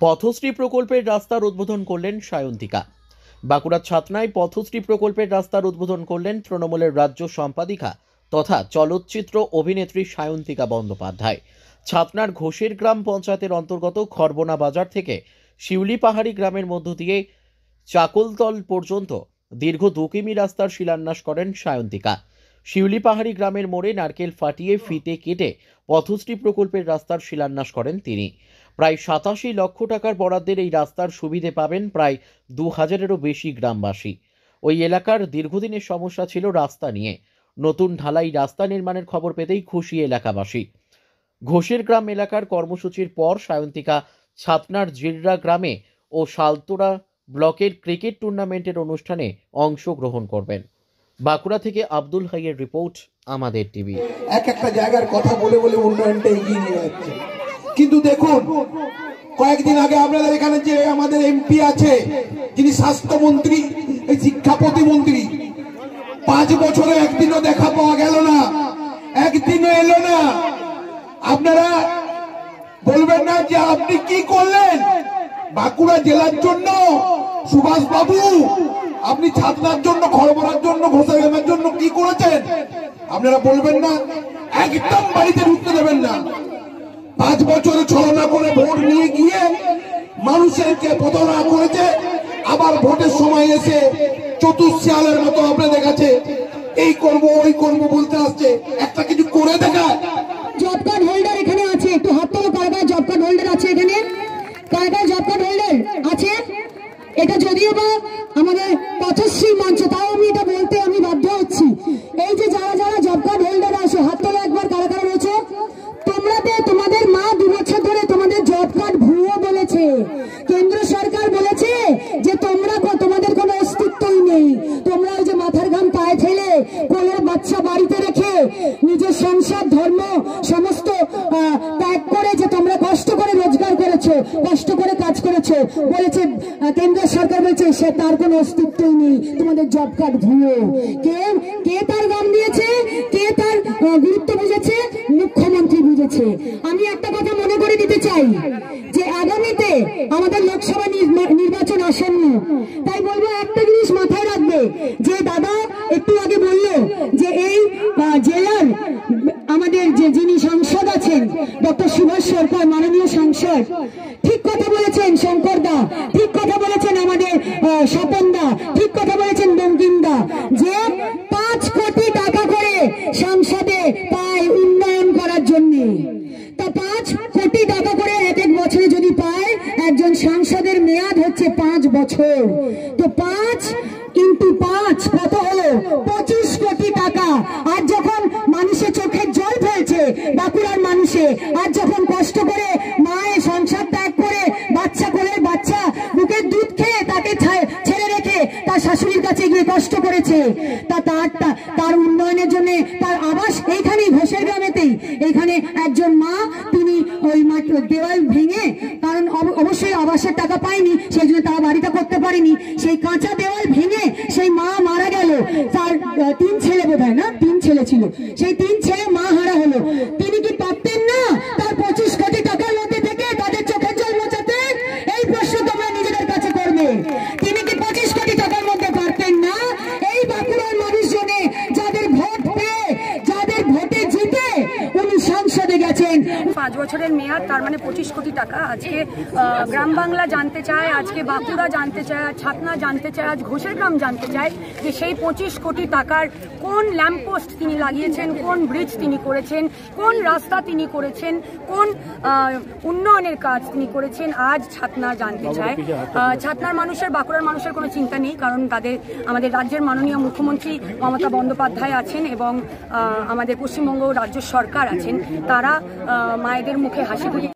পথশ্রী প্রকল্পের রাস্তার উদ্বোধন করলেন সায়ন্তিকা। বাঁকুড়ার ছাতনায় পথশ্রী প্রকল্পের রাস্তার উদ্বোধন করলেন তৃণমূলের রাজ্য সম্পাদিকা তথা চলচ্চিত্র অভিনেত্রী সায়ন্তিকা বন্দ্যোপাধ্যায়। ছাতনার ঘোষের গ্রাম পঞ্চায়েতের অন্তর্গত খরবনা বাজার থেকে শিউলি পাহাড়ি গ্রামের মধ্য দিয়ে চাকলতল পর্যন্ত দীর্ঘ 2 কিমি রাস্তার শিলান্যাস করেন সায়ন্তিকা। শিউলি পাহাড়ি গ্রামের মোড়ে নারকেল ফাটিয়ে ফিতে কেটে পথশ্রী প্রকল্পের রাস্তার শিলান্যাস করেন তিনি। প্রায় 87 লক্ষ টাকার বরাদ্দের এই রাস্তার সুবিধে পাবেন প্রায় 2000-এরও বেশি গ্রামবাসী। ওই এলাকার দীর্ঘদিনের সমস্যা ছিল রাস্তা নিয়ে। নতুন ঢালাই রাস্তা নির্মাণের খবর পেতেই খুশি এলাকাবাসী। ঘোষের গ্রাম এলাকার কর্মসূচির পর সায়ন্তিকা ছাতনার জিররা গ্রামে ও শালতোড়া ব্লকের ক্রিকেট টুর্নামেন্টের অনুষ্ঠানে অংশগ্রহণ করবেন। বাঁকুড়া থেকে আব্দুল হাইয়ের রিপোর্ট, আমাদের টিভি। একটা জায়গার কথা বলে বলে উন্নয়নটা এগিয়ে নিয়ে যাচ্ছে, কিন্তু দেখুন কয়েকদিন আগে আপনাদের এখানে যে আমাদের এমপি আছে, যিনি স্বাস্থ্যমন্ত্রী, শিক্ষা প্রতিমন্ত্রী, 5 বছরে একদিনও দেখা পাওয়া গেল না, একদিনও এলো না। আপনারা বলবেন না যে আপনি কি করলেন বাঁকুড়া জেলার জন্য? সুভাষ বাবু, আপনি ছাতনার জন্য, খড়বড়ার জন্য, ঘোষের গ্রামের জন্য কি করেছেন? আপনারা বলবেন না? একদম বাড়িতে ঢুকতে দেবেন না। 5 বছরে ছলনা করে ভোট নিয়ে গিয়ে মানুষেরকে প্রতারণা করেছে, আবার ভোটের সময় এসে চতুর্শিয়ালের মতো আপনাদের কাছে এই করব ওই করব বলতে আসছে, একটা কিছু করে দেখায়। জব কার্ড হোল্ডার এখানে আছে, একটু হাত তোলো। কার কার জব কার্ড হোল্ডার আছে এখানে? কার কার জব কার্ড হোল্ডার আছে? এটা যদিও বা আমাদের পথশ্রী মঞ্চ, তাও আমি এটা বলতে আমি বাধ্য হচ্ছি। এই যে যারা যারা জব কার্ড হোল্ডার আছে, হাত তোলো একবার। কারা কারা রয়েছে? তোমাদের মা 2 বছর ধরে তোমাদের জব কার্ড ভুয়ো বলেছে। কেন্দ্র সরকার বলেছে যে তোমাদের কোনো অস্তিত্বই নেই। তোমরা ওই যে মাথার ঘাম পায়ে ফেলে কোলের বাচ্চা বাড়িতে রেখে নিজের সংসার ধর্ম সমস্ত ত্যাগ করে যে তোমরা কষ্ট করে রোজগার করেছো, কষ্ট করে কাজ করেছো, বলেছে কেন্দ্র সরকার বলছে সে তার কোনো অস্তিত্বই নেই। তোমাদের জব কার্ড ভুয়ো। কে তার গান দিয়েছে? কে তার গুরুত্ব বুঝেছে? মুখ্যমন্ত্রী বুঝেছে। আমি একটা কথা মনে করে দিতে চাই যে আগামীতে আমাদের লোকসভা নির্বাচন আসন্ন, তাই বলবো একটা জিনিস মাথায় রাখবে যে দাদা একটু আগে বললো যে এই জেলার আমাদের যে যিনি সাংসদ আছেন ডক্টর সুভাষ সরকার, মাননীয় সাংসদ, ঠিক কথা বলেছেন। শঙ্কর দা ঠিক কথা বলেছেন, আমাদের স্বপন দা ঠিক কথা বলেছেন, বঙ্কিম দা, যে 5 কোটি টাকা করে সংসদে পায় উন্নয়ন করার জন্য। তা 5 কোটি টাকা করে এক বছরে যদি পায়, একজন সাংসদের মেয়াদ হচ্ছে 5 বছর। তো 5 × 5 কত হলো? 25 কোটি টাকা। আর যখন মানুষের চোখের জল ফেলছে বাঁকুড়ার মানুষে, আর যখন কষ্ট করে মায়ের সংসার ত্যাগ করে বাচ্চা কোলের বাচ্চা বুকের দুধ খেয়ে তাকে ছেড়ে রেখে তার শাশুড়ির কাছে গিয়ে কষ্ট করেছে, তার উন্নয়নের জন্য তার আবাস এইখানেই ঘোষের গ্রামেতেই, এইখানে একজন মা, তিনি ওই দেওয়াল ভেঙে, কারণ অবশ্যই আবাসের টাকা পায়নি, সেই জন্য তারা বাড়িটা করতে পারেনি, সেই কাঁচা দেওয়াল ভেঙে সেই মা মারা গেল। তার 3 ছেলে বোধহয়, না 3 ছেলে ছিল, সেই 3 ছেলে মা হারা হলো। তিনি কি পারতেন না তার 25 কোটি টাকার মধ্যে থেকে তাদের চোখের জল মোছাতে? এই প্রশ্ন তোমরা নিজেদের কাছে করবে। তিনি কি 25 কোটি টাকার মধ্যে পারতেন না? এই বাঁকুড়ার মানুষজনে যাদের ভোট পেয়ে, যাদের ভোটে জিতে উনি সংসদে গেছেন, 5 বছরের মেয়াদ, তার মানে 25 কোটি টাকা। আজকে গ্রাম বাংলা জানতে চায়, আজকে বাঁকুড়া জানতে চায়, ছাতনা জানতে চায়, আজ ঘোষের গ্রাম জানতে চায় যে সেই 25 কোটি টাকার কোন ল্যাম্পপোস্ট তিনি লাগিয়েছেন, কোন ব্রিজ তিনি করেছেন, কোন রাস্তা তিনি করেছেন, কোন উন্নয়নের কাজ তিনি করেছেন, আজ ছাতনা জানতে চায়। ছাতনার মানুষের, বাঁকুড়ার মানুষের কোনো চিন্তা নেই, কারণ আমাদের রাজ্যের মাননীয় মুখ্যমন্ত্রী মমতা বন্দ্যোপাধ্যায় আছেন এবং আমাদের পশ্চিমবঙ্গ রাজ্য সরকার আছেন। তারা মায়েদের মুখে হাসি